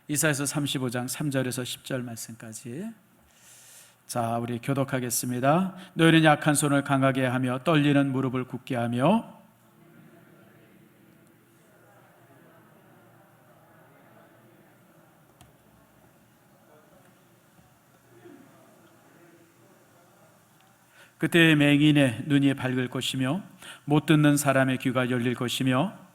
이사야서 35장 3절에서 10절 말씀까지. 자, 우리 교독하겠습니다. 너희는 약한 손을 강하게 하며 떨리는 무릎을 굳게 하며 그때 맹인의 눈이 밝을 것이며 못 듣는 사람의 귀가 열릴 것이며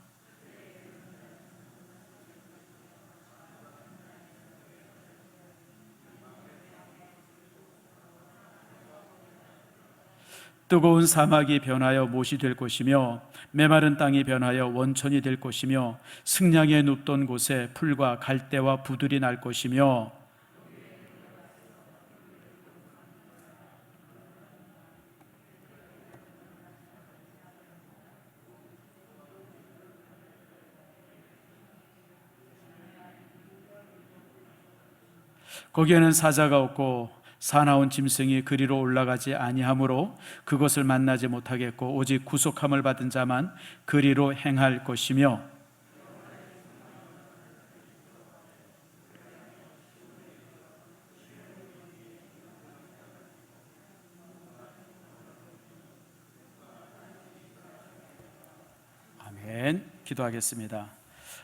뜨거운 사막이 변하여 못이 될 것이며 메마른 땅이 변하여 원천이 될 것이며 승량에 눕던 곳에 풀과 갈대와 부들이 날 것이며 거기에는 사자가 없고 사나운 짐승이 그리로 올라가지 아니하므로 그것을 만나지 못하겠고 오직 구속함을 받은 자만 그리로 행할 것이며 아멘. 기도하겠습니다.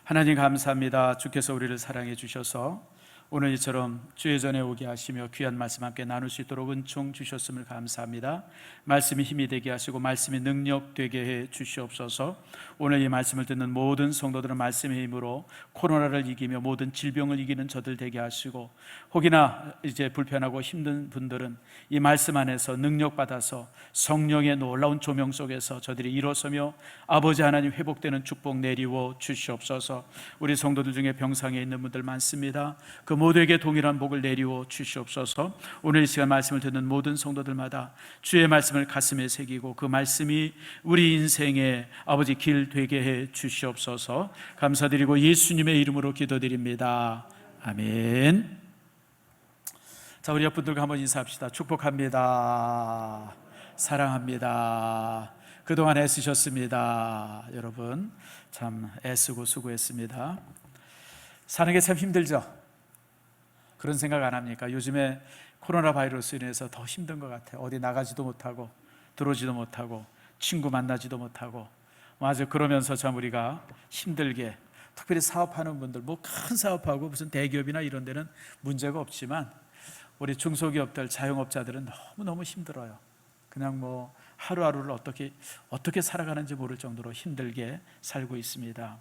하나님 감사합니다. 주께서 우리를 사랑해 주셔서 오늘 이처럼 주의 전에 오게 하시며 귀한 말씀 함께 나눌 수 있도록 은총 주셨음을 감사합니다. 말씀이 힘이 되게 하시고 말씀이 능력 되게 해 주시옵소서. 오늘 이 말씀을 듣는 모든 성도들은 말씀의 힘으로 코로나를 이기며 모든 질병을 이기는 저들 되게 하시고 혹이나 이제 불편하고 힘든 분들은 이 말씀 안에서 능력 받아서 성령의 놀라운 조명 속에서 저들이 일어서며 아버지 하나님 회복되는 축복 내리워 주시옵소서. 우리 성도들 중에 병상에 있는 분들 많습니다. 그 모두에게 동일한 복을 내리워 주시옵소서. 오늘 이 시간 말씀을 듣는 모든 성도들마다 주의 말씀을 가슴에 새기고 그 말씀이 우리 인생의 아버지 길 되게 해 주시옵소서. 감사드리고 예수님의 이름으로 기도드립니다. 아멘. 자, 우리 옆분들과 한번 인사합시다. 축복합니다. 사랑합니다. 그동안 애쓰셨습니다. 여러분 참 애쓰고 수고했습니다. 사는 게 참 힘들죠? 그런 생각 안 합니까? 요즘에 코로나 바이러스로 인해서 더 힘든 것 같아요. 어디 나가지도 못하고 들어오지도 못하고 친구 만나지도 못하고 아주 그러면서 참 우리가 힘들게, 특별히 사업하는 분들, 뭐 큰 사업하고 무슨 대기업이나 이런 데는 문제가 없지만 우리 중소기업들, 자영업자들은 너무너무 힘들어요. 그냥 뭐 하루하루를 어떻게 살아가는지 모를 정도로 힘들게 살고 있습니다.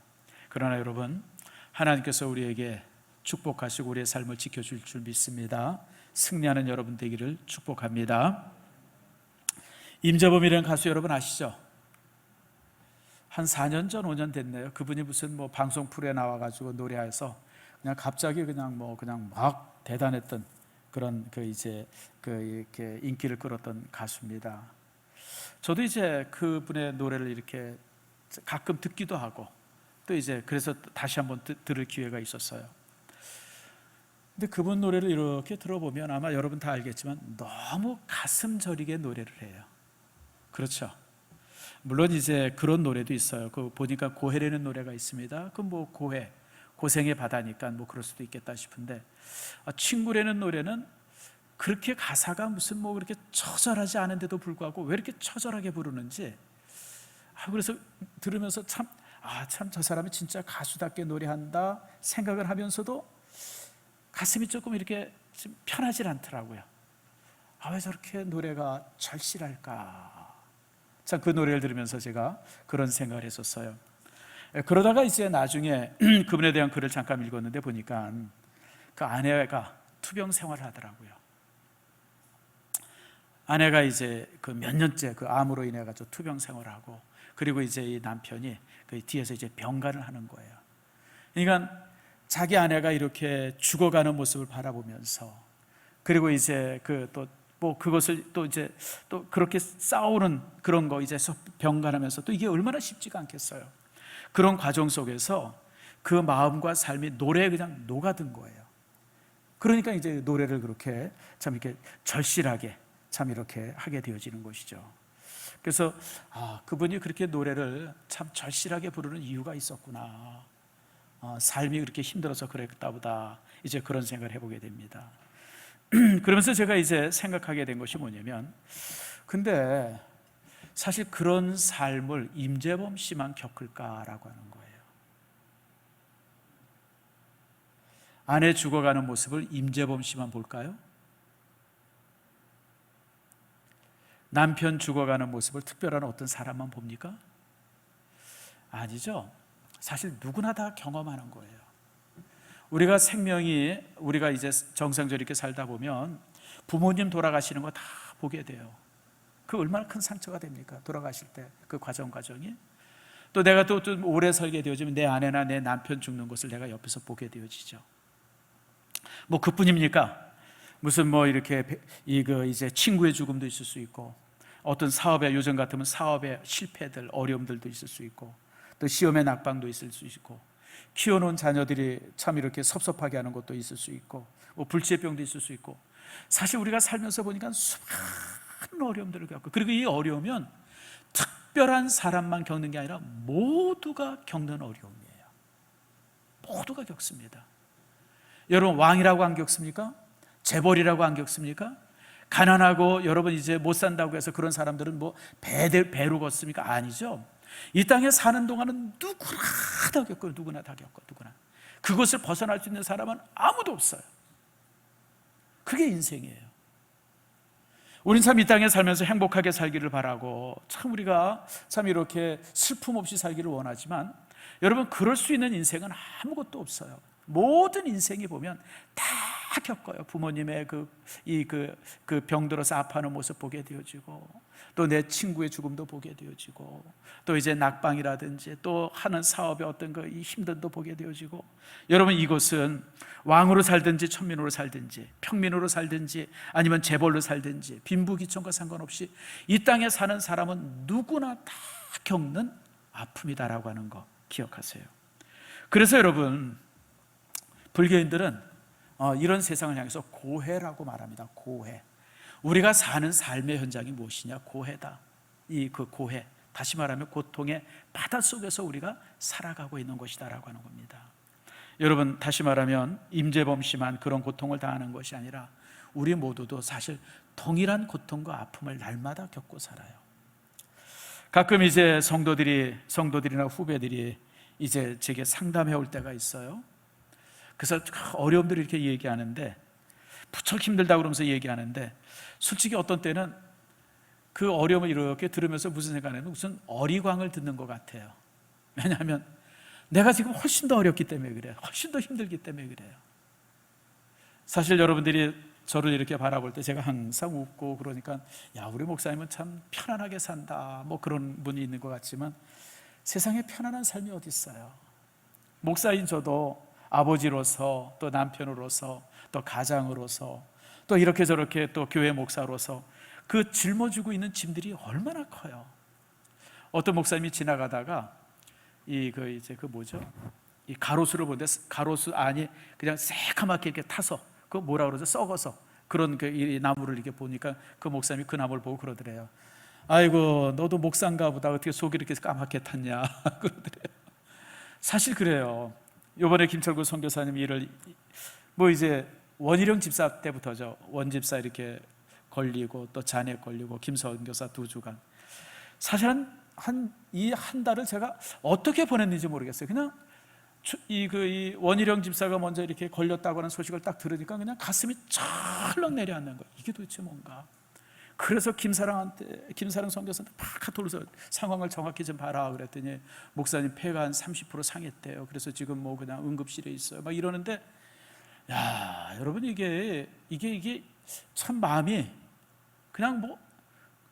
그러나 여러분, 하나님께서 우리에게 축복하시고 우리의 삶을 지켜줄 줄 믿습니다. 승리하는 여러분 되기를 축복합니다. 임재범이라는 가수 여러분 아시죠? 한 4년 전 5년 됐네요. 그분이 무슨 뭐 방송 프로에 나와가지고 노래해서 그냥 갑자기 그냥 막 대단했던 그런 이렇게 인기를 끌었던 가수입니다. 저도 이제 그분의 노래를 이렇게 가끔 듣기도 하고 또 이제 그래서 다시 한번 들을 기회가 있었어요. 근데 그분 노래를 이렇게 들어보면 아마 여러분 다 알겠지만 너무 가슴 저리게 노래를 해요. 그렇죠? 물론 이제 그런 노래도 있어요. 그 보니까 고해라는 노래가 있습니다. 그 뭐 고생의 바다니까 뭐 그럴 수도 있겠다 싶은데 친구라는 노래는 그렇게 가사가 무슨 뭐 그렇게 처절하지 않은데도 불구하고 왜 이렇게 처절하게 부르는지 그래서 들으면서 참 저 사람이 진짜 가수답게 노래한다 생각을 하면서도 가슴이 조금 이렇게 편하질 않더라고요. 왜 저렇게 노래가 절실할까? 참 그 노래를 들으면서 제가 그런 생각을 했었어요. 그러다가 이제 나중에 그분에 대한 글을 잠깐 읽었는데 보니까 그 아내가 투병 생활을 하더라고요. 아내가 이제 그 몇 년째 그 암으로 인해 가지고 투병 생활하고 그리고 이제 이 남편이 그 뒤에서 이제 병간을 하는 거예요. 그러니까 자기 아내가 이렇게 죽어가는 모습을 바라보면서 그리고 이제 그것을 또 이제 또 그렇게 싸우는 그런 거 이제 병간하면서 또 이게 얼마나 쉽지가 않겠어요. 그런 과정 속에서 그 마음과 삶이 노래에 그냥 녹아든 거예요. 그러니까 이제 노래를 그렇게 참 이렇게 절실하게 참 이렇게 하게 되어지는 것이죠. 그래서 그분이 그렇게 노래를 참 절실하게 부르는 이유가 있었구나. 삶이 그렇게 힘들어서 그랬다 보다, 이제 그런 생각을 해보게 됩니다. 그러면서 제가 이제 생각하게 된 것이 뭐냐면, 근데 사실 그런 삶을 임재범 씨만 겪을까라고 하는 거예요. 아내 죽어가는 모습을 임재범 씨만 볼까요? 남편 죽어가는 모습을 특별한 어떤 사람만 봅니까? 아니죠. 사실 누구나 다 경험하는 거예요. 우리가 이제 정상적으로 이렇게 살다 보면 부모님 돌아가시는 거 다 보게 돼요. 그 얼마나 큰 상처가 됩니까? 돌아가실 때 그 과정이. 또 내가 또 좀 오래 살게 되어지면 내 아내나 내 남편 죽는 것을 내가 옆에서 보게 되어지죠. 뭐 그뿐입니까? 무슨 뭐 이렇게 이제 친구의 죽음도 있을 수 있고, 어떤 사업에, 요즘 같으면 사업의 실패들, 어려움들도 있을 수 있고, 또 시험의 낙방도 있을 수 있고, 키워놓은 자녀들이 참 이렇게 섭섭하게 하는 것도 있을 수 있고, 뭐 불치병도 있을 수 있고. 사실 우리가 살면서 보니까 수많은 어려움들을 겪고, 그리고 이 어려움은 특별한 사람만 겪는 게 아니라 모두가 겪는 어려움이에요. 모두가 겪습니다. 여러분, 왕이라고 안 겪습니까? 재벌이라고 안 겪습니까? 가난하고 여러분 이제 못 산다고 해서 그런 사람들은 뭐 배로 걷습니까? 아니죠. 이 땅에 사는 동안은 누구나 다 겪어요. 누구나. 그것을 벗어날 수 있는 사람은 아무도 없어요. 그게 인생이에요. 우린 참 이 땅에 살면서 행복하게 살기를 바라고, 참 우리가 참 이렇게 슬픔 없이 살기를 원하지만, 여러분, 그럴 수 있는 인생은 아무것도 없어요. 모든 인생이 보면 다 겪어요. 부모님의 그 병들어서 아파하는 모습 보게 되어지고, 또 내 친구의 죽음도 보게 되어지고, 또 이제 낙방이라든지 또 하는 사업의 어떤 이 힘듦도 보게 되어지고. 여러분, 이것은 왕으로 살든지 천민으로 살든지 평민으로 살든지 아니면 재벌로 살든지 빈부귀천과 상관없이 이 땅에 사는 사람은 누구나 다 겪는 아픔이다라고 하는 거 기억하세요. 그래서 여러분, 불교인들은 이런 세상을 향해서 고해라고 말합니다. 고해. 우리가 사는 삶의 현장이 무엇이냐? 고해다. 그 고해, 다시 말하면 고통의 바닷속에서 우리가 살아가고 있는 것이다라고 하는 겁니다. 여러분, 다시 말하면 임재범 씨만 그런 고통을 당하는 것이 아니라 우리 모두도 사실 동일한 고통과 아픔을 날마다 겪고 살아요. 가끔 이제 성도들이나 후배들이 이제 제게 상담해 올 때가 있어요. 그래서 어려움들을 이렇게 얘기하는데, 부쩍 힘들다고 그러면서 얘기하는데, 솔직히 어떤 때는 그 어려움을 이렇게 들으면서 무슨 생각하냐면 무슨 어리광을 듣는 것 같아요. 왜냐하면 내가 지금 훨씬 더 어렵기 때문에 그래요. 훨씬 더 힘들기 때문에 그래요. 사실 여러분들이 저를 이렇게 바라볼 때 제가 항상 웃고 그러니까, 야, 우리 목사님은 참 편안하게 산다, 뭐 그런 분이 있는 것 같지만, 세상에 편안한 삶이 어디 있어요. 목사인 저도 아버지로서, 또 남편으로서, 또 가장으로서, 또 이렇게 저렇게 또 교회 목사로서 그 짊어지고 있는 짐들이 얼마나 커요. 어떤 목사님이 지나가다가 이 가로수를 보는데, 가로수 안이 그냥 새카맣게 이렇게 타서, 그 뭐라 그러죠? 썩어서 그런 이 나무를 이렇게 보니까 그 목사님이 그 나무를 보고 그러더래요. 아이고, 너도 목사인가 보다. 어떻게 속이 이렇게 까맣게 탔냐 그러더래요. 사실 그래요. 이번에 김철구 선교사님이 일을 뭐 이제 원희룡 집사 때부터죠. 원 집사 이렇게 걸리고 또 잔해 걸리고 김서은 교사 2주간, 사실 한 달을 제가 어떻게 보냈는지 모르겠어요. 그냥 이 원희룡 집사가 먼저 이렇게 걸렸다고 하는 소식을 딱 들으니까 그냥 가슴이 철렁 내려앉는 거예요. 이게 도대체 뭔가. 그래서 김사랑 선교사한테 막 카톡을 해서 상황을 정확히 좀 봐라 그랬더니, 목사님 폐가 한 30% 상했대요. 그래서 지금 뭐 그냥 응급실에 있어요. 막 이러는데, 야, 여러분, 이게 참 마음이 그냥 뭐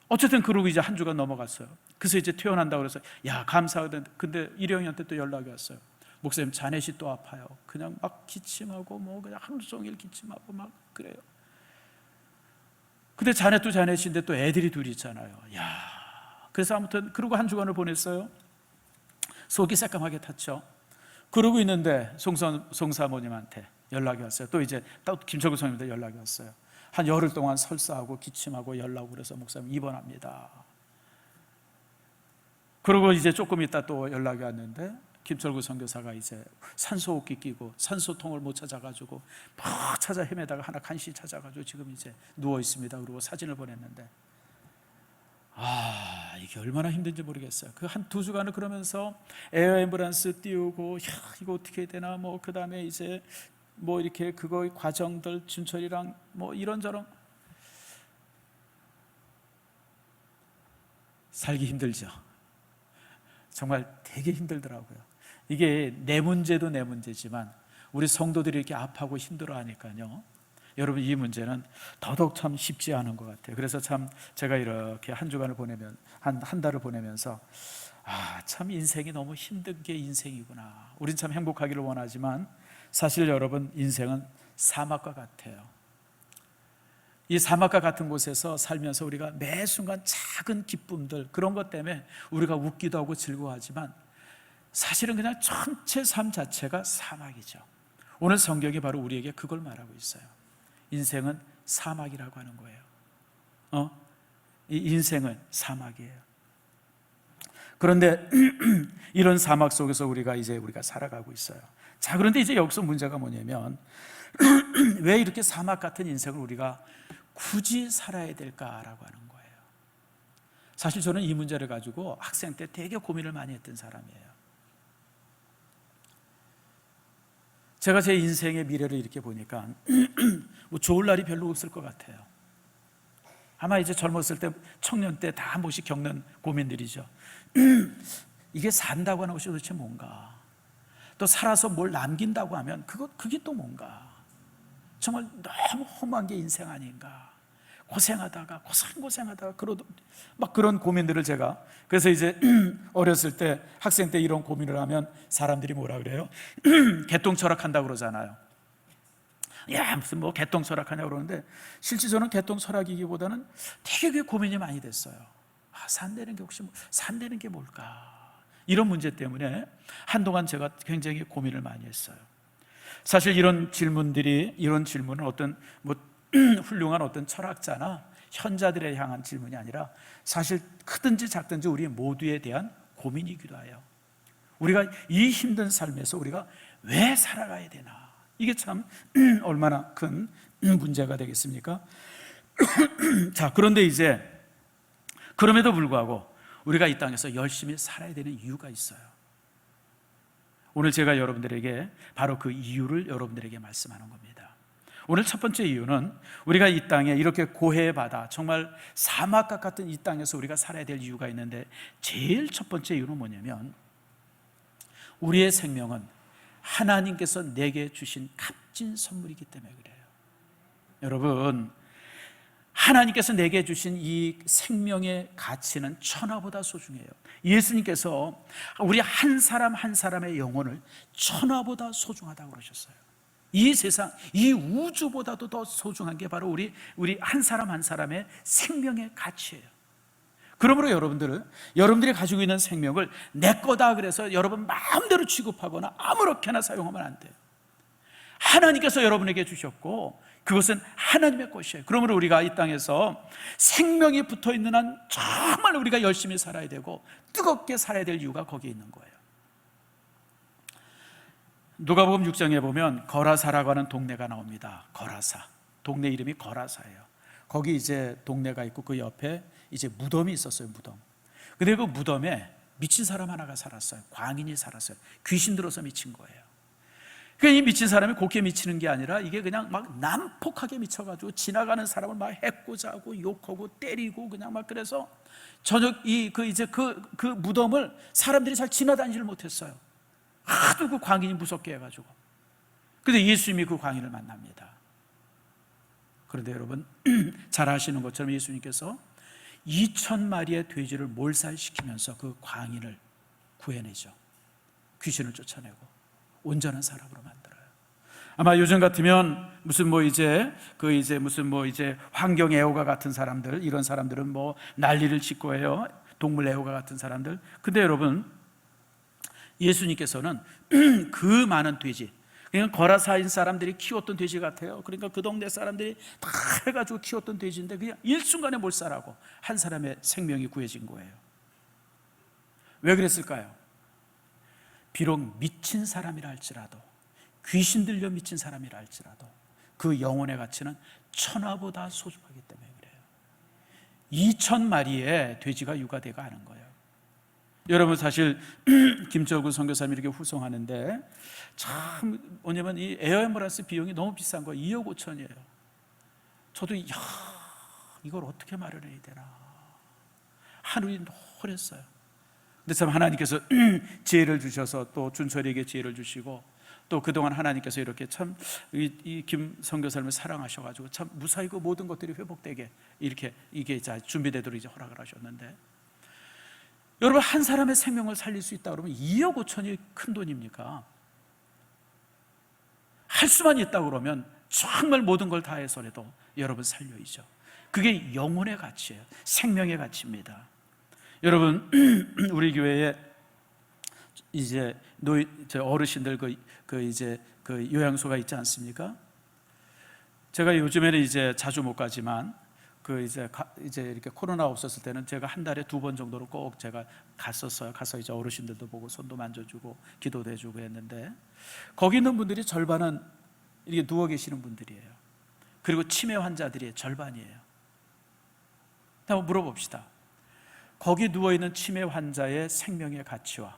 어쨌든 그러고 이제 한 주가 넘어갔어요. 그래서 이제 퇴원한다고 그래서, 야, 감사하던데, 근데 일영이한테 또 연락이 왔어요. 목사님, 자넷이 또 아파요. 그냥 막 기침하고 뭐 그냥 하루 종일 기침하고 막 그래요. 근데 자넷도 자넷인데 또 애들이 둘이 있잖아요. 야, 그래서 아무튼 그러고 한 주간을 보냈어요. 속이 새까맣게 탔죠. 그러고 있는데 송사모님한테 연락이 왔어요. 또 이제 또 김철구 선생님한테 연락이 왔어요. 한 열흘 동안 설사하고 기침하고 연락을 그래서 목사님 입원합니다. 그러고 이제 조금 있다 또 연락이 왔는데, 김철구 선교사가 이제 산소호흡기 끼고 산소통을 못 찾아가지고 막 찾아 헤매다가 하나 간신히 찾아가지고 지금 이제 누워 있습니다. 그리고 사진을 보냈는데, 이게 얼마나 힘든지 모르겠어요. 그 한 2주간을 그러면서 에어 앰뷸런스 띄우고, 이거 어떻게 해야 되나, 뭐 그 다음에 이제 뭐 이렇게 그거의 과정들 준철이랑 뭐 이런저런. 살기 힘들죠. 정말 되게 힘들더라고요. 이게 내 문제도 내 문제지만 우리 성도들이 이렇게 아파하고 힘들어하니까요, 여러분, 이 문제는 더더욱 참 쉽지 않은 것 같아요. 그래서 참 제가 이렇게 한 주간을 보내면 한 달을 보내면서 참 인생이 너무 힘든 게 인생이구나. 우린 참 행복하기를 원하지만 사실 여러분, 인생은 사막과 같아요. 이 사막과 같은 곳에서 살면서 우리가 매 순간 작은 기쁨들, 그런 것 때문에 우리가 웃기도 하고 즐거워하지만 사실은 그냥 전체 삶 자체가 사막이죠. 오늘 성경이 바로 우리에게 그걸 말하고 있어요. 인생은 사막이라고 하는 거예요. 이 인생은 사막이에요. 그런데 이런 사막 속에서 우리가 살아가고 있어요. 자, 그런데 이제 여기서 문제가 뭐냐면 왜 이렇게 사막 같은 인생을 우리가 굳이 살아야 될까라고 하는 거예요. 사실 저는 이 문제를 가지고 학생 때 되게 고민을 많이 했던 사람이에요. 제가 제 인생의 미래를 이렇게 보니까 뭐 좋을 날이 별로 없을 것 같아요. 아마 이제 젊었을 때, 청년 때 다 한 번씩 겪는 고민들이죠. 이게 산다고 하는 것이 도대체 뭔가, 또 살아서 뭘 남긴다고 하면 그게 또 뭔가, 정말 너무 험한 게 인생 아닌가, 고생하다가 막 그런 고민들을 제가, 그래서 이제 어렸을 때, 학생 때 이런 고민을 하면 사람들이 뭐라 그래요? 개똥 철학한다고 그러잖아요. 야, 무슨 뭐 개똥 철학하냐고 그러는데, 실제 저는 개똥 철학이기보다는 되게 고민이 많이 됐어요. 산다는 게 산다는 게 뭘까, 이런 문제 때문에 한동안 제가 굉장히 고민을 많이 했어요. 사실 이런 질문은 어떤 훌륭한 어떤 철학자나 현자들에 향한 질문이 아니라 사실 크든지 작든지 우리 모두에 대한 고민이기도 해요. 우리가 이 힘든 삶에서 우리가 왜 살아가야 되나, 이게 참 얼마나 큰 문제가 되겠습니까? 자, 그런데 이제 그럼에도 불구하고 우리가 이 땅에서 열심히 살아야 되는 이유가 있어요. 오늘 제가 여러분들에게 바로 그 이유를 여러분들에게 말씀하는 겁니다. 오늘 첫 번째 이유는, 우리가 이 땅에 이렇게 고해받아 정말 사막과 같은 이 땅에서 우리가 살아야 될 이유가 있는데, 제일 첫 번째 이유는 뭐냐면, 우리의 생명은 하나님께서 내게 주신 값진 선물이기 때문에 그래요. 여러분, 하나님께서 내게 주신 이 생명의 가치는 천하보다 소중해요. 예수님께서 우리 한 사람 한 사람의 영혼을 천하보다 소중하다고 그러셨어요. 이 세상, 이 우주보다도 더 소중한 게 바로 우리 한 사람 한 사람의 생명의 가치예요. 그러므로 여러분들이 가지고 있는 생명을 내 거다 그래서 여러분 마음대로 취급하거나 아무렇게나 사용하면 안 돼요. 하나님께서 여러분에게 주셨고 그것은 하나님의 것이에요. 그러므로 우리가 이 땅에서 생명이 붙어있는 한 정말 우리가 열심히 살아야 되고 뜨겁게 살아야 될 이유가 거기에 있는 거예요. 누가복음 6장에 보면 거라사라고 하는 동네가 나옵니다. 거라사, 동네 이름이 거라사예요. 거기 이제 동네가 있고 그 옆에 이제 무덤이 있었어요. 무덤. 근데 그 무덤에 미친 사람 하나가 살았어요. 광인이 살았어요. 귀신 들어서 미친 거예요. 그러니까 이 미친 사람이 곱게 미치는 게 아니라 이게 그냥 막 난폭하게 미쳐가지고 지나가는 사람을 막 해코지하고 욕하고 때리고 그냥 막, 그래서 그 무덤을 사람들이 잘 지나다니지를 못했어요. 하도 그 광인이 무섭게 해가지고. 근데 예수님이 그 광인을 만납니다. 그런데 여러분, 잘 아시는 것처럼 예수님께서 2,000마리의 돼지를 몰살시키면서 그 광인을 구해내죠. 귀신을 쫓아내고 온전한 사람으로 만들어요. 아마 요즘 같으면 무슨 환경 애호가 같은 사람들, 이런 사람들은 뭐 난리를 짓고 해요. 동물 애호가 같은 사람들. 근데 여러분, 예수님께서는 그 많은 돼지, 그냥 거라사인 사람들이 키웠던 돼지 같아요. 그러니까 그 동네 사람들이 다 해가지고 키웠던 돼지인데 그냥 일순간에 몰살하고 한 사람의 생명이 구해진 거예요. 왜 그랬을까요? 비록 미친 사람이라 할지라도, 귀신 들려 미친 사람이라 할지라도 그 영혼의 가치는 천하보다 소중하기 때문에 그래요. 2,000마리의 돼지가 유가되가 하는 거예요. 여러분, 사실 김철구 선교사님이 이렇게 후송하는데 참 뭐냐면 이 에어 앰뷸런스 비용이 너무 비싼 거예요. 2억 5천이에요. 저도 이걸 어떻게 마련해야 되나 하늘이 노랬어요. 근데 참 하나님께서 지혜를 주셔서 또 준철에게 지혜를 주시고, 또 그동안 하나님께서 이렇게 참 이 김 선교사님을 사랑하셔가지고 참 무사히 그 모든 것들이 회복되게 이렇게 이게 이제 준비되도록 이제 허락을 하셨는데, 여러분, 한 사람의 생명을 살릴 수 있다 그러면 2억 5천이 큰 돈입니까? 할 수만 있다 그러면 정말 모든 걸 다해서라도 여러분 살려야죠. 그게 영혼의 가치예요. 생명의 가치입니다. 여러분, 우리 교회에 이제 어르신들 그 요양소가 있지 않습니까? 제가 요즘에는 이제 자주 못 가지만 이제 이렇게 코로나 없었을 때는 제가 한 달에 2번 정도로 꼭 제가 갔었어요. 가서 이제 어르신들도 보고 손도 만져주고 기도도 해주고 했는데, 거기 있는 분들이 절반은 이렇게 누워 계시는 분들이에요. 그리고 치매 환자들이 절반이에요. 한번 물어봅시다. 거기 누워있는 치매 환자의 생명의 가치와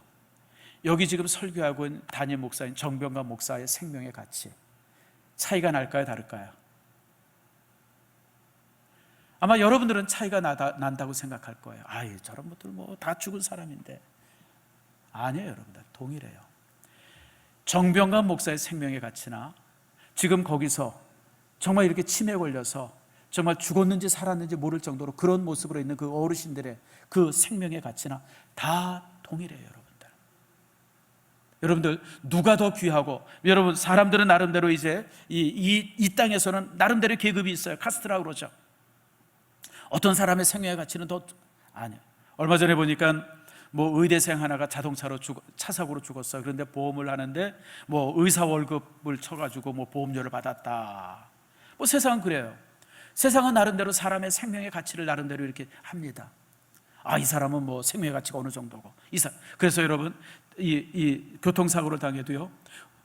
여기 지금 설교하고 있는 담임 목사인 정병관 목사의 생명의 가치, 차이가 날까요, 다를까요? 아마 여러분들은 차이가 난다고 생각할 거예요. 저런 분들 뭐 다 죽은 사람인데. 아니에요, 여러분들. 동일해요. 정병관 목사의 생명의 가치나 지금 거기서 정말 이렇게 치매에 걸려서 정말 죽었는지 살았는지 모를 정도로 그런 모습으로 있는 그 어르신들의 그 생명의 가치나 다 동일해요, 여러분들. 여러분들, 누가 더 귀하고, 여러분, 사람들은 나름대로 이제 이 땅에서는 나름대로 계급이 있어요. 카스트라고 그러죠. 어떤 사람의 생명의 가치는 더, 아니요. 얼마 전에 보니까 뭐 의대생 하나가 자동차로 차 사고로 죽었어. 그런데 보험을 하는데 뭐 의사 월급을 쳐가지고 뭐 보험료를 받았다. 뭐 세상은 그래요. 세상은 나름대로 사람의 생명의 가치를 나름대로 이렇게 합니다. 이 사람은 뭐 생명의 가치가 어느 정도고, 그래서 여러분, 이 교통사고를 당해도요,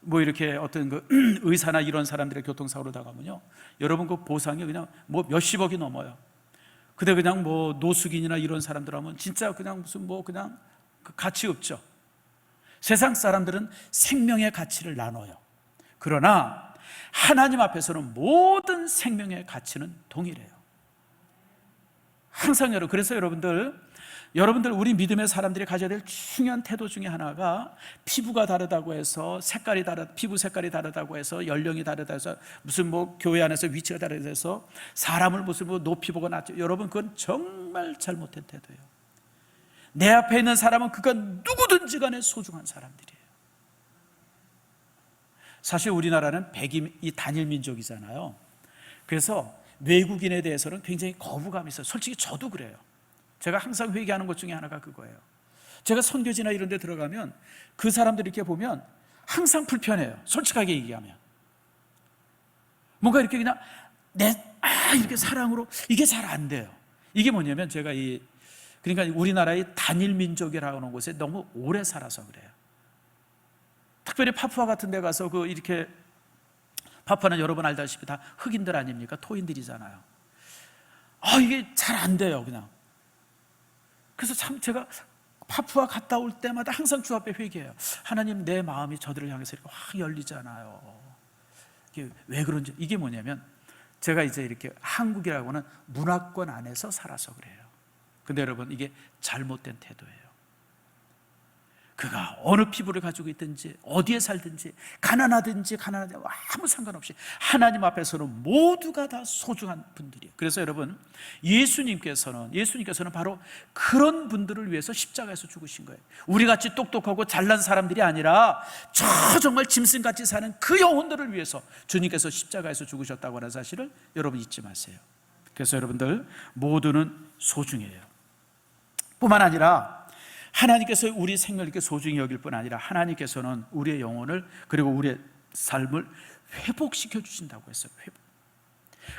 뭐 이렇게 어떤 그 의사나 이런 사람들의 교통사고를 당하면요, 여러분 그 보상이 그냥 뭐 몇십억이 넘어요. 근데 그냥 뭐 노숙인이나 이런 사람들 하면 진짜 그냥 무슨 뭐 그냥 그 가치 없죠. 세상 사람들은 생명의 가치를 나눠요. 그러나 하나님 앞에서는 모든 생명의 가치는 동일해요. 항상 그래서 여러분들 우리 믿음의 사람들이 가져야 될 중요한 태도 중에 하나가, 피부가 다르다고 해서 피부 색깔이 다르다고 해서 연령이 다르다고 해서 무슨 뭐 교회 안에서 위치가 다르다고 해서 사람을 무슨 뭐 높이 보고 낮죠. 여러분, 그건 정말 잘못된 태도예요. 내 앞에 있는 사람은 그건 누구든지 간에 소중한 사람들이에요. 사실 우리나라는 이 단일 민족이잖아요. 그래서 외국인에 대해서는 굉장히 거부감이 있어요. 솔직히 저도 그래요. 제가 항상 회개하는 것 중에 하나가 그거예요. 제가 선교지나 이런 데 들어가면 그 사람들 이렇게 보면 항상 불편해요. 솔직하게 얘기하면 뭔가 이렇게 그냥 이렇게 사랑으로, 이게 잘 안 돼요. 이게 뭐냐면 제가 그러니까 우리나라의 단일 민족이라고 하는 곳에 너무 오래 살아서 그래요. 특별히 파푸아 같은 데 가서 이렇게, 파푸아는 여러분 알다시피 다 흑인들 아닙니까? 토인들이잖아요. 이게 잘 안 돼요, 그냥. 그래서 참 제가 파푸아 갔다 올 때마다 항상 주 앞에 회개해요. 하나님, 내 마음이 저들을 향해서 이렇게 확 열리잖아요. 이게 왜 그런지. 이게 뭐냐면 제가 이제 이렇게 한국이라고는 문화권 안에서 살아서 그래요. 근데 여러분, 이게 잘못된 태도예요. 그가 어느 피부를 가지고 있든지 어디에 살든지 가난하든지 아무 상관없이 하나님 앞에서는 모두가 다 소중한 분들이에요. 그래서 여러분, 예수님께서는 바로 그런 분들을 위해서 십자가에서 죽으신 거예요. 우리같이 똑똑하고 잘난 사람들이 아니라 정말 짐승같이 사는 그 영혼들을 위해서 주님께서 십자가에서 죽으셨다고 하는 사실을 여러분 잊지 마세요. 그래서 여러분들 모두는 소중해요. 뿐만 아니라 하나님께서 우리 생명을 이렇게 소중히 여길 뿐 아니라 하나님께서는 우리의 영혼을, 그리고 우리의 삶을 회복시켜 주신다고 했어요.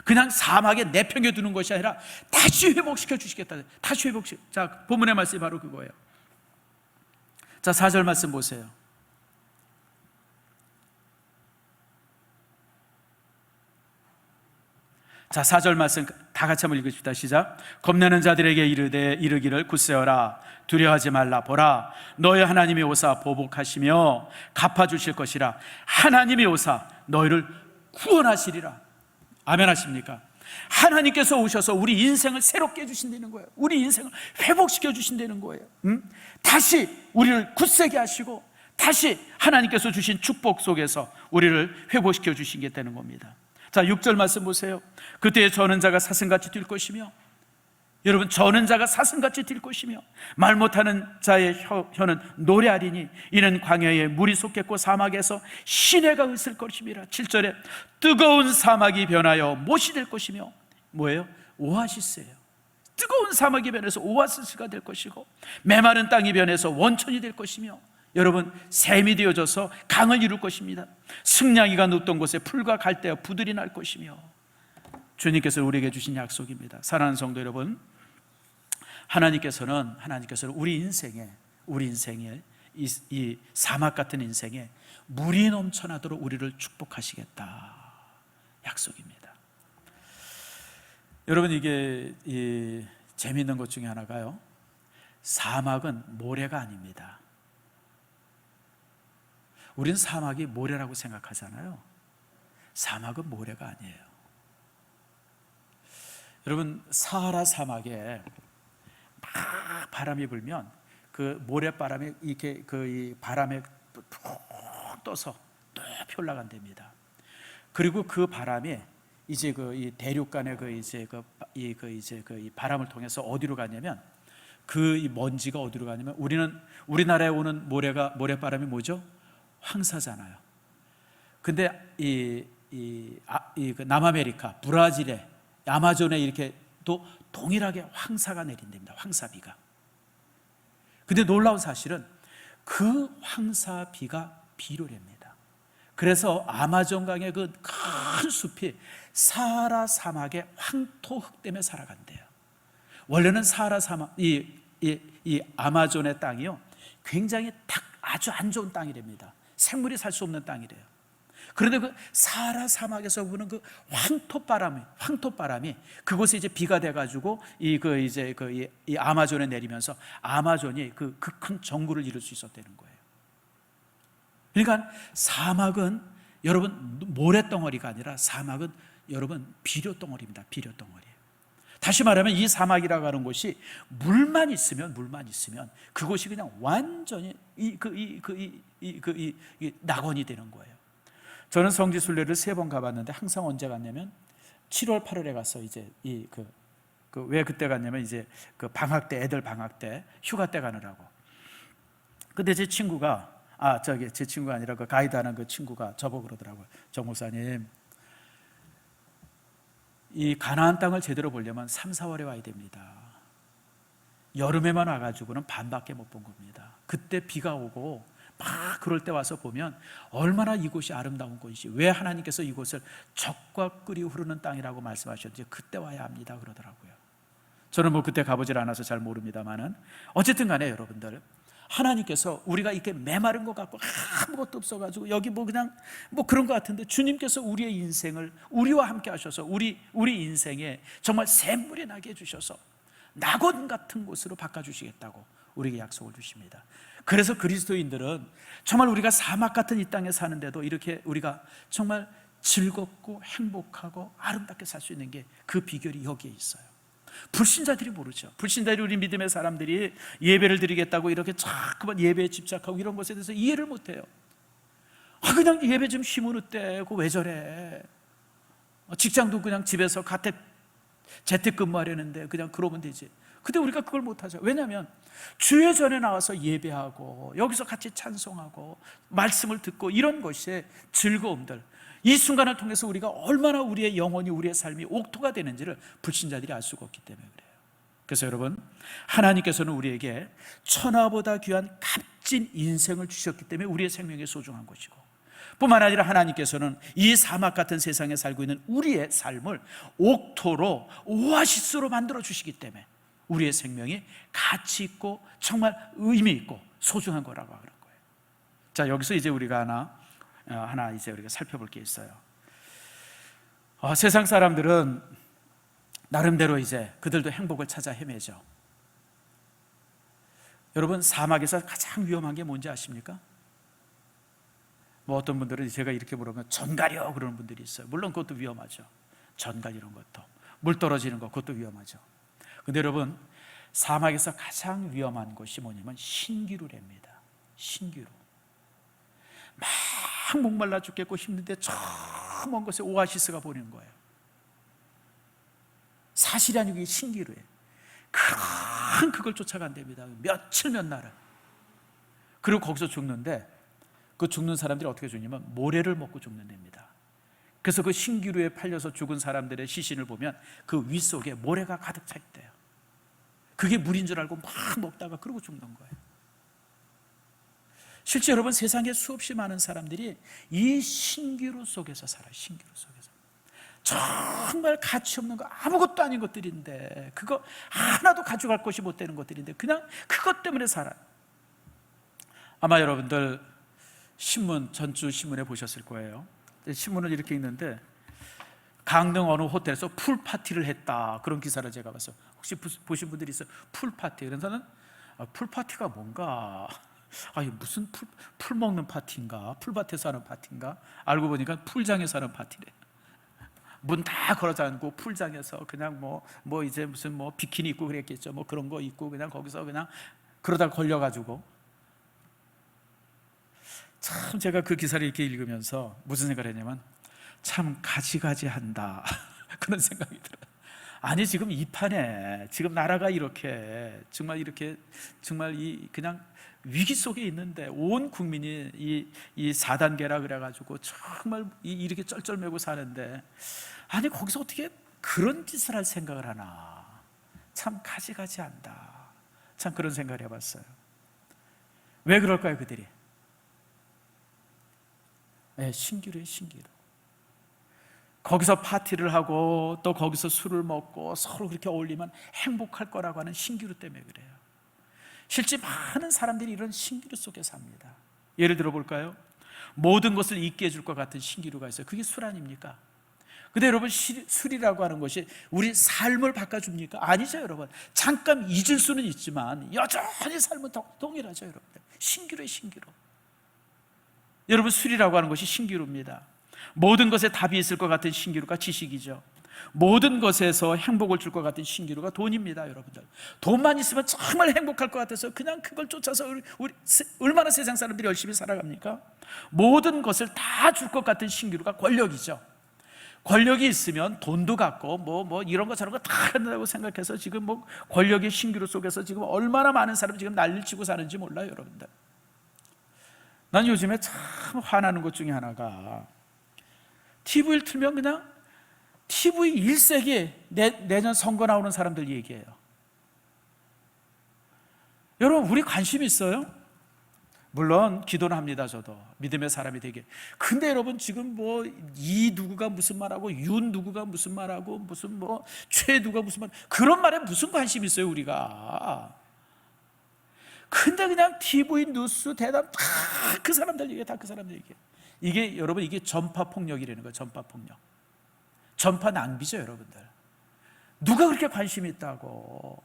그냥 사막에 내팽겨 두는 것이 아니라 다시 회복시켜 주시겠다. 다시 자, 본문의 말씀이 바로 그거예요. 자, 4절 말씀 보세요. 자, 4절 말씀 다 같이 한번 읽읍시다. 시작. 겁내는 자들에게 이르기를 굳세어라, 두려워하지 말라. 보라, 너희 하나님이 오사 보복하시며 갚아주실 것이라. 하나님이 오사 너희를 구원하시리라. 아멘 하십니까? 하나님께서 오셔서 우리 인생을 새롭게 해주신다는 거예요. 우리 인생을 회복시켜 주신다는 거예요. 다시 우리를 굳세게 하시고 다시 하나님께서 주신 축복 속에서 우리를 회복시켜 주시겠다는 겁니다. 자, 6절 말씀 보세요. 그때 저는 자가 사슴같이 뛸 것이며, 여러분, 저는 자가 사슴같이 뛸 것이며 말 못하는 자의 혀는 노래하리니 이는 광야에 물이 솟겠고 사막에서 시내가 있을 것임이라. 7절에 뜨거운 사막이 변하여 못이 될 것이며, 뭐예요? 오아시스예요. 뜨거운 사막이 변해서 오아시스가 될 것이고, 메마른 땅이 변해서 원천이 될 것이며, 여러분, 샘이 되어져서 강을 이룰 것입니다. 승냥이가 눕던 곳에 풀과 갈대와 부들이 날 것이며. 주님께서 우리에게 주신 약속입니다. 사랑하는 성도 여러분, 하나님께서는 우리 인생에 이 사막 같은 인생에 물이 넘쳐나도록 우리를 축복하시겠다 약속입니다. 여러분, 이게 재미있는 것 중에 하나가요, 사막은 모래가 아닙니다. 우린 사막이 모래라고 생각하잖아요. 사막은 모래가 아니에요. 여러분, 사하라 사막에 막 바람이 불면 그 모래바람이 이렇게 이 바람에 푹 떠서 높이 올라간답니다. 그리고 그 바람이 이제 이 대륙간의 이 바람을 통해서 어디로 가냐면, 이 먼지가 어디로 가냐면, 우리나라에 오는 모래바람이 뭐죠? 황사잖아요. 근데 그 남아메리카, 브라질에, 아마존에 이렇게 또 동일하게 황사가 내린답니다. 황사비가. 근데 놀라운 사실은 그 황사비가 비료랍니다. 그래서 아마존 강의 그 큰 숲이 사하라 사막의 황토흙 때문에 살아간대요. 원래는 사하라 사막, 이 아마존의 땅이요, 굉장히 아주 안 좋은 땅이랍니다. 생물이 살 수 없는 땅이래요. 그런데 그 사하라 사막에서 부는 그 황토바람이 그곳에 이제 비가 돼가지고 이 아마존에 내리면서 아마존이 그 큰 정글을 이룰 수 있었다는 거예요. 그러니까 사막은 여러분 모래덩어리가 아니라 사막은 여러분 비료덩어리입니다. 비료덩어리예요. 다시 말하면 이 사막이라고 하는 곳이 물만 있으면 그곳이 그냥 완전히 낙원이 되는 거예요. 저는 성지순례를 3번 가봤는데 항상 언제 갔냐면 7월 8월에 가서 이제 왜 그때 갔냐면 이제 그 방학 때, 애들 방학 때, 휴가 때 가느라고. 근데 제 친구가 제 친구가 아니라 그 가이드하는 그 친구가 저보고 그러더라고요. 정 목사님, 이 가나안 땅을 제대로 보려면 3, 4월에 와야 됩니다. 여름에만 와가지고는 반밖에 못 본 겁니다. 그때 비가 오고 막 그럴 때 와서 보면 얼마나 이곳이 아름다운 곳이지, 왜 하나님께서 이곳을 젖과 꿀이 흐르는 땅이라고 말씀하셨는지 그때 와야 합니다 그러더라고요. 저는 뭐 그때 가보질 않아서 잘 모릅니다만은, 어쨌든 간에 여러분들, 하나님께서 우리가 이렇게 메마른 것 같고 아무것도 없어가지고 여기 그냥 그런 것 같은데, 주님께서 우리의 인생을 우리와 함께 하셔서 우리 인생에 정말 샘물이 나게 해주셔서 낙원 같은 곳으로 바꿔주시겠다고 우리에게 약속을 주십니다. 그래서 그리스도인들은 정말 우리가 사막 같은 이 땅에 사는데도 이렇게 우리가 정말 즐겁고 행복하고 아름답게 살 수 있는 게, 그 비결이 여기에 있어요. 불신자들이 모르죠. 불신자들이, 우리 믿음의 사람들이 예배를 드리겠다고 이렇게 자꾸만 예배에 집착하고 이런 것에 대해서 이해를 못해요. 그냥 예배 좀 힘으로 떼고 왜 저래, 직장도 그냥 집에서 재택근무하려는데 그냥 그러면 되지. 근데 우리가 그걸 못하죠. 왜냐하면 주의 전에 나와서 예배하고 여기서 같이 찬송하고 말씀을 듣고 이런 것의 즐거움들, 이 순간을 통해서 우리가 얼마나 우리의 영혼이, 우리의 삶이 옥토가 되는지를 불신자들이 알 수가 없기 때문에 그래요. 그래서 여러분, 하나님께서는 우리에게 천하보다 귀한 값진 인생을 주셨기 때문에 우리의 생명이 소중한 것이고, 뿐만 아니라 하나님께서는 이 사막 같은 세상에 살고 있는 우리의 삶을 옥토로, 오아시스로 만들어 주시기 때문에 우리의 생명이 가치 있고 정말 의미 있고 소중한 거라고 하는 거예요. 자, 여기서 이제 우리가 하나 이제 우리가 살펴볼 게 있어요. 세상 사람들은 나름대로 이제 그들도 행복을 찾아 헤매죠. 여러분, 사막에서 가장 위험한 게 뭔지 아십니까? 뭐 어떤 분들은 제가 이렇게 물으면 전갈이요 그러는 분들이 있어요. 물론 그것도 위험하죠. 전갈 이런 것도, 물 떨어지는 것, 그것도 위험하죠. 근데 여러분, 사막에서 가장 위험한 것이 뭐냐면 신기루랍니다. 신기루. 막 목말라 죽겠고 힘든데 저 먼 곳에 오아시스가 보이는 거예요. 사실이 아니고 이게 신기루예요. 큰 그걸 쫓아간답니다. 며칠 몇 날을. 그리고 거기서 죽는데, 그 죽는 사람들이 어떻게 죽냐면 모래를 먹고 죽는답니다. 그래서 그 신기루에 팔려서 죽은 사람들의 시신을 보면 그 윗속에 모래가 가득 차 있대요. 그게 물인 줄 알고 막 먹다가 그러고 죽는 거예요. 실제 여러분, 세상에 수없이 많은 사람들이 이 신기루 속에서 살아요. 신기루 속에서. 정말 가치 없는 거, 아무것도 아닌 것들인데, 그거 하나도 가져갈 것이 못 되는 것들인데 그냥 그것 때문에 살아요. 아마 여러분들 신문, 전주 신문에 보셨을 거예요. 신문을 이렇게 읽는데, 강릉 어느 호텔에서 풀파티를 했다, 그런 기사를 제가 봤어요. 혹시 보신 분들이 있어요? 풀파티. 그래서 저는 풀파티가 뭔가, 무슨 풀 먹는 파티인가, 풀밭에서 하는 파티인가, 알고 보니까 풀장에서 하는 파티래. 문 다 걸어 잠고 풀장에서 그냥 뭐 이제 무슨 뭐 비키니 입고 그랬겠죠. 뭐 그런 거 입고 그냥 거기서 그냥 그러다 걸려가지고. 참 제가 그 기사를 이렇게 읽으면서 무슨 생각을 했냐면, 참 가지가지한다 그런 생각이 들어요. 아니, 지금 이 판에 지금 나라가 이렇게 정말 이 그냥 위기 속에 있는데 온 국민이 이 4단계라 그래가지고 정말 이렇게 쩔쩔매고 사는데, 아니 거기서 어떻게 그런 짓을 할 생각을 하나. 참 가지가지한다. 참 그런 생각을 해봤어요. 왜 그럴까요, 그들이? 네, 신기루예요, 신기루. 거기서 파티를 하고 또 거기서 술을 먹고 서로 그렇게 어울리면 행복할 거라고 하는 신기루 때문에 그래요. 실제 많은 사람들이 이런 신기루 속에 삽니다. 예를 들어 볼까요? 모든 것을 잊게 해줄 것 같은 신기루가 있어요. 그게 술 아닙니까? 근데 여러분, 술이라고 하는 것이 우리 삶을 바꿔줍니까? 아니죠, 여러분. 잠깐 잊을 수는 있지만 여전히 삶은 동일하죠, 여러분. 신기루의 신기루. 여러분, 술이라고 하는 것이 신기루입니다. 모든 것에 답이 있을 것 같은 신기루가 지식이죠. 모든 것에서 행복을 줄 것 같은 신기루가 돈입니다, 여러분들. 돈만 있으면 정말 행복할 것 같아서 그냥 그걸 쫓아서 우리 얼마나 세상 사람들이 열심히 살아갑니까? 모든 것을 다 줄 것 같은 신기루가 권력이죠. 권력이 있으면 돈도 갖고 뭐 이런 거 저런 거 다 한다고 생각해서 지금 뭐 권력의 신기루 속에서 지금 얼마나 많은 사람이 지금 난리를 치고 사는지 몰라요, 여러분들. 난 요즘에 참 화나는 것 중에 하나가, TV를 틀면 그냥 TV 1세기 내년 선거 나오는 사람들 얘기해요. 여러분, 우리 관심 있어요? 물론 기도는 합니다. 저도 믿음의 사람이 되게. 근데 여러분, 지금 뭐 이 누구가 무슨 말하고 윤 누구가 무슨 말하고 무슨 뭐 최 누가 무슨 말, 그런 말에 무슨 관심 있어요, 우리가? 근데 그냥 TV 뉴스 대담 다 그 사람들 얘기해, 다 그 사람들 얘기해. 이게 여러분, 이게 전파 폭력이라는 거예요. 전파 폭력, 전파 낭비죠, 여러분들. 누가 그렇게 관심이 있다고?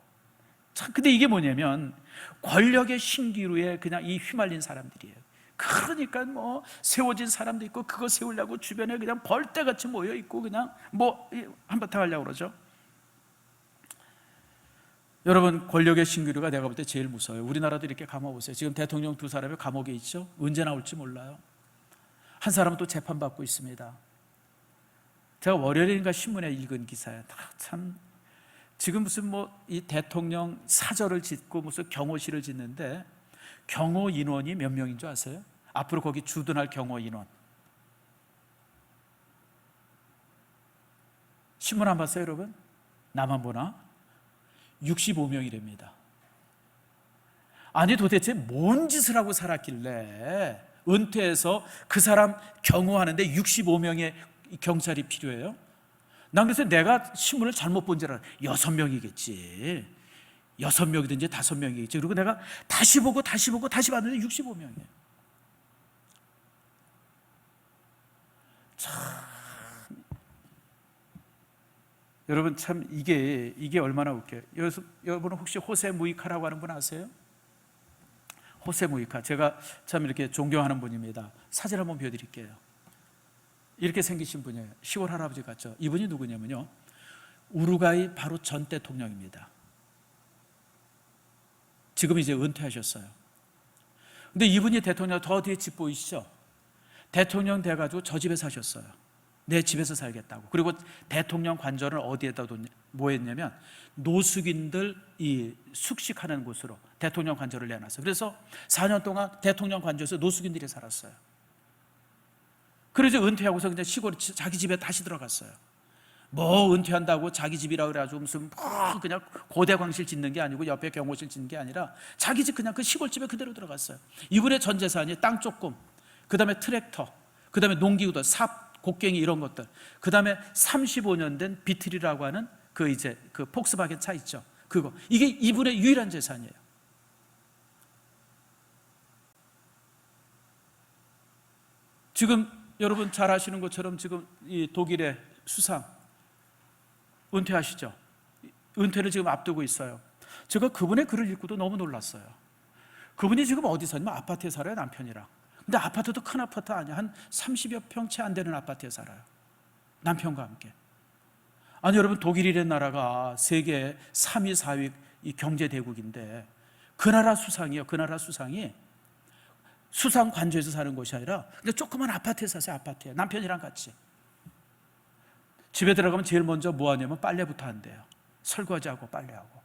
참, 근데 이게 뭐냐면 권력의 신기루에 그냥 이 휘말린 사람들이에요. 그러니까 뭐 세워진 사람도 있고 그거 세우려고 주변에 그냥 벌떼같이 모여 있고 그냥 뭐 한바탕 하려고 그러죠. 여러분, 권력의 신기루가 내가 볼 때 제일 무서워요. 우리나라도 이렇게 감아보세요. 지금 대통령 두 사람이 감옥에 있죠. 언제 나올지 몰라요. 한 사람은 또 재판받고 있습니다. 제가 월요일인가 신문에 읽은 기사예요. 참, 지금 무슨 뭐 이 대통령 사저를 짓고 무슨 경호실을 짓는데 경호 인원이 몇 명인 줄 아세요? 앞으로 거기 주둔할 경호 인원. 신문 안 봤어요, 여러분? 나만 보나? 65명이랍니다. 아니, 도대체 뭔 짓을 하고 살았길래 은퇴해서 그 사람 경호하는데 65명의 경찰이 필요해요? 난 그래서 내가 신문을 잘못 본 줄 알아. 6명이겠지. 6명이든지 5명이겠지. 그리고 내가 다시 보고 다시 봤는데 65명이에요. 참, 여러분 참 이게 얼마나 웃겨요. 여러분 혹시 호세 무이카라고 하는 분 아세요? 호세 무이카, 제가 참 이렇게 존경하는 분입니다. 사진 한번 보여드릴게요. 이렇게 생기신 분이에요. 시골 할아버지 같죠? 이분이 누구냐면요, 우루과이 바로 전 대통령입니다. 지금 이제 은퇴하셨어요. 근데 이분이 대통령, 더 뒤에 집 보이시죠? 대통령 돼가지고 저 집에 사셨어요. 내 집에서 살겠다고. 그리고 대통령 관저를 어디에다 뭐 했냐면 노숙인들 이 숙식하는 곳으로 대통령 관저를 내놨어요. 그래서 4년 동안 대통령 관저에서 노숙인들이 살았어요. 그래서 은퇴하고서 그냥 시골 자기 집에 다시 들어갔어요. 뭐 은퇴한다고 자기 집이라 그래가지고 무슨 뭐 그냥 고대 광실 짓는 게 아니고 옆에 경호실 짓는 게 아니라 자기 집 그냥 그 시골집에 그대로 들어갔어요. 이분의 전 재산이 땅 조금, 그 다음에 트랙터, 그 다음에 농기구들, 삽, 곡괭이 이런 것들, 그 다음에 35년 된 비틀이라고 하는 그 이제 그 폭스바겐 차 있죠. 그거, 이게 이분의 유일한 재산이에요. 지금 여러분 잘 아시는 것처럼 지금 이 독일의 수상 은퇴하시죠. 은퇴를 지금 앞두고 있어요. 제가 그분의 글을 읽고도 너무 놀랐어요. 그분이 지금 어디 사냐면 아파트에 살아요, 남편이랑. 근데 아파트도 큰 아파트 아니야. 한 30여 평 채 안 되는 아파트에 살아요, 남편과 함께. 아니 여러분, 독일이라는 나라가 세계 3위, 4위 이 경제 대국인데 그 나라 수상이요. 그 나라 수상이 수상 관저에서 사는 곳이 아니라 근데 조그만 아파트에 사세요. 아파트에 남편이랑 같이. 집에 들어가면 제일 먼저 뭐 하냐면 빨래부터 한대요. 설거지하고 빨래하고.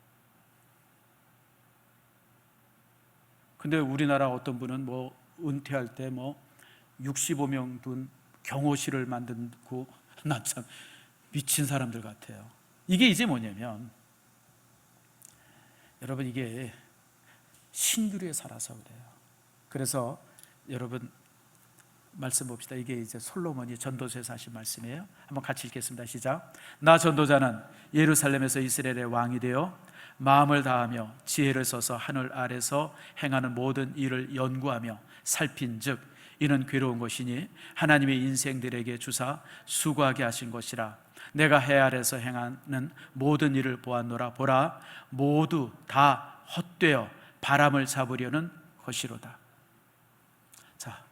근데 우리나라 어떤 분은 뭐 은퇴할 때 뭐 65명 둔 경호실을 만들고, 나 참 미친 사람들 같아요. 이게 이제 뭐냐면 여러분, 이게 신규류에 살아서 그래요. 그래서 여러분 말씀 봅시다. 이게 이제 솔로몬이 전도서에서 하신 말씀이에요. 한번 같이 읽겠습니다. 시작. 나 전도자는 예루살렘에서 이스라엘의 왕이 되어 마음을 다하며 지혜를 써서 하늘 아래서 행하는 모든 일을 연구하며 살핀즉 이는 괴로운 것이니 하나님의 인생들에게 주사 수고하게 하신 것이라. 내가 해 아래서 행하는 모든 일을 보았노라. 보라, 모두 다 헛되어 바람을 잡으려는 것이로다. 자,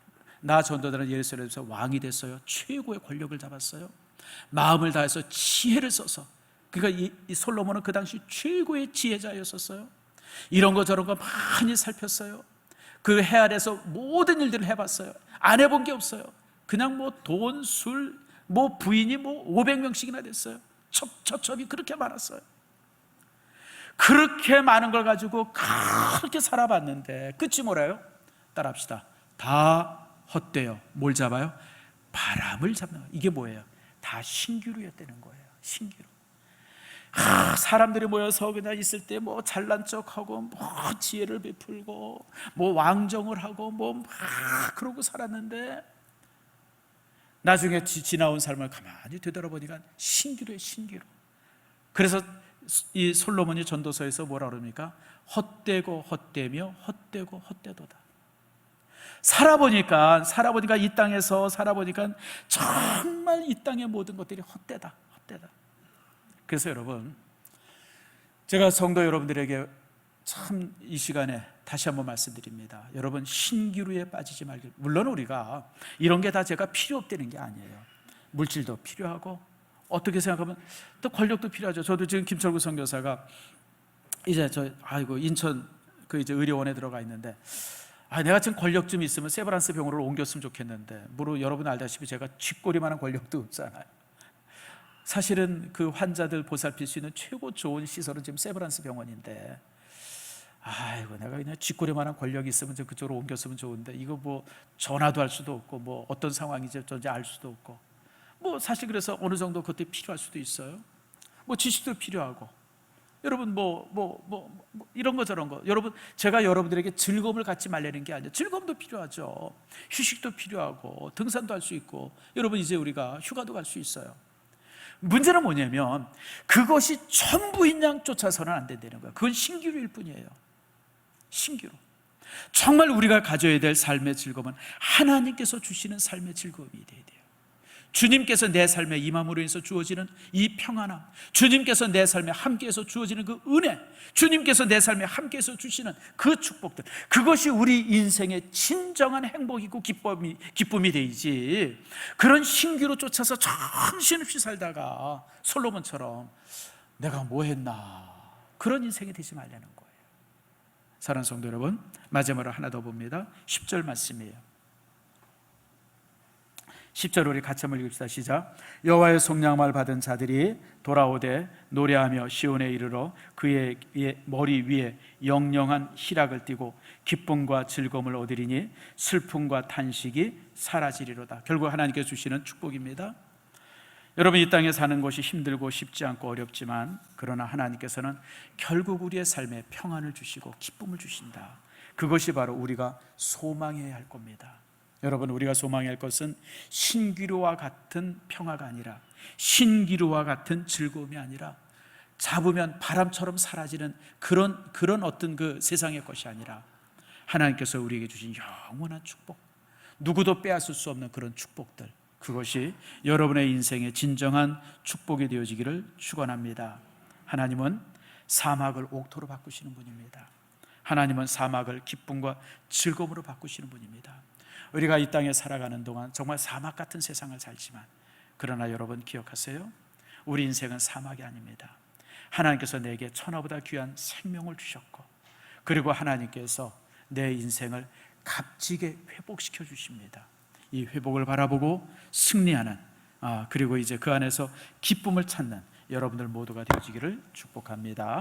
나 전도자는 예루살렘에서 왕이 됐어요. 최고의 권력을 잡았어요. 마음을 다해서 지혜를 써서, 그러니까 이 솔로몬은 그 당시 최고의 지혜자였었어요. 이런 거 저런 거 많이 살폈어요. 그 해 아래서 모든 일들을 해봤어요. 안 해본 게 없어요. 그냥 뭐 돈, 술, 뭐 부인이 뭐 500명씩이나 됐어요. 첩첩이 그렇게 많았어요. 그렇게 많은 걸 가지고 그렇게 살아봤는데 끝이 뭐래요? 따라합시다. 다 헛되어 뭘 잡아요? 바람을 잡는 거예요. 이게 뭐예요? 다 신기루였다는 거예요. 신기루. 사람들이 모여서 그냥 있을 때 뭐 잘난 척하고 뭐 지혜를 베풀고 뭐 왕정을 하고 뭐 막 그러고 살았는데 나중에 지나온 삶을 가만히 되돌아보니까 신기루예요. 신기루. 그래서 이 솔로몬이 전도서에서 뭐라 그럽니까? 헛되고 헛되며 헛되고 헛되도다. 살아보니까 이 땅에서 살아보니까 정말 이 땅의 모든 것들이 헛되다. 그래서 여러분, 제가 성도 여러분들에게 참 이 시간에 다시 한번 말씀드립니다. 여러분, 신기루에 빠지지 말길. 물론 우리가 이런 게 다 제가 필요 없다는 게 아니에요. 물질도 필요하고, 어떻게 생각하면 또 권력도 필요하죠. 저도 지금 김철구 선교사가 이제 인천 그 이제 의료원에 들어가 있는데, 내가 지금 권력 좀 있으면 세브란스 병원으로 옮겼으면 좋겠는데, 여러분 알다시피 제가 쥐꼬리만한 권력도 없잖아요. 사실은 그 환자들 보살필 수 있는 최고 좋은 시설은 지금 세브란스 병원인데, 내가 그냥 쥐꼬리만한 권력이 있으면 좀 그쪽으로 옮겼으면 좋은데, 이거 뭐 전화도 할 수도 없고, 뭐 어떤 상황인지 알 수도 없고, 뭐 사실 그래서 어느 정도 그때 필요할 수도 있어요. 뭐 지식도 필요하고, 여러분 이런 거 저런 거. 여러분, 제가 여러분들에게 즐거움을 갖지 말라는 게 아니에요. 즐거움도 필요하죠. 휴식도 필요하고, 등산도 할 수 있고, 여러분 이제 우리가 휴가도 갈 수 있어요. 문제는 뭐냐면 그것이 전부인 양 쫓아서는 안 된다는 거예요. 그건 신기루일 뿐이에요. 신기루. 정말 우리가 가져야 될 삶의 즐거움은 하나님께서 주시는 삶의 즐거움이 돼야 돼요. 주님께서 내 삶에 임함으로 인해서 주어지는 이 평안함, 주님께서 내 삶에 함께해서 주어지는 그 은혜, 주님께서 내 삶에 함께해서 주시는 그 축복들, 그것이 우리 인생의 진정한 행복이고 기쁨이 되지, 그런 신기로 쫓아서 정신없이 살다가 솔로몬처럼 내가 뭐 했나, 그런 인생이 되지 말라는 거예요. 사랑하는 성도 여러분, 마지막으로 하나 더 봅니다. 10절 말씀이에요. 10절 우리 같이 한번 읽읍시다. 시작. 여호와의 속량함을 받은 자들이 돌아오되 노래하며 시온에 이르러 그의 머리 위에 영영한 희락을 띠고 기쁨과 즐거움을 얻으리니 슬픔과 탄식이 사라지리로다. 결국 하나님께서 주시는 축복입니다. 여러분, 이 땅에 사는 것이 힘들고 쉽지 않고 어렵지만, 그러나 하나님께서는 결국 우리의 삶에 평안을 주시고 기쁨을 주신다. 그것이 바로 우리가 소망해야 할 겁니다. 여러분, 우리가 소망해야 할 것은 신기루와 같은 평화가 아니라, 신기루와 같은 즐거움이 아니라, 잡으면 바람처럼 사라지는 그런 어떤 그 세상의 것이 아니라, 하나님께서 우리에게 주신 영원한 축복, 누구도 빼앗을 수 없는 그런 축복들, 그것이 여러분의 인생의 진정한 축복이 되어지기를 축원합니다. 하나님은 사막을 옥토로 바꾸시는 분입니다. 하나님은 사막을 기쁨과 즐거움으로 바꾸시는 분입니다. 우리가 이 땅에 살아가는 동안 정말 사막 같은 세상을 살지만, 그러나 여러분 기억하세요? 우리 인생은 사막이 아닙니다. 하나님께서 내게 천하보다 귀한 생명을 주셨고, 그리고 하나님께서 내 인생을 값지게 회복시켜 주십니다. 이 회복을 바라보고 승리하는, 그리고 이제 그 안에서 기쁨을 찾는 여러분들 모두가 되어지기를 축복합니다.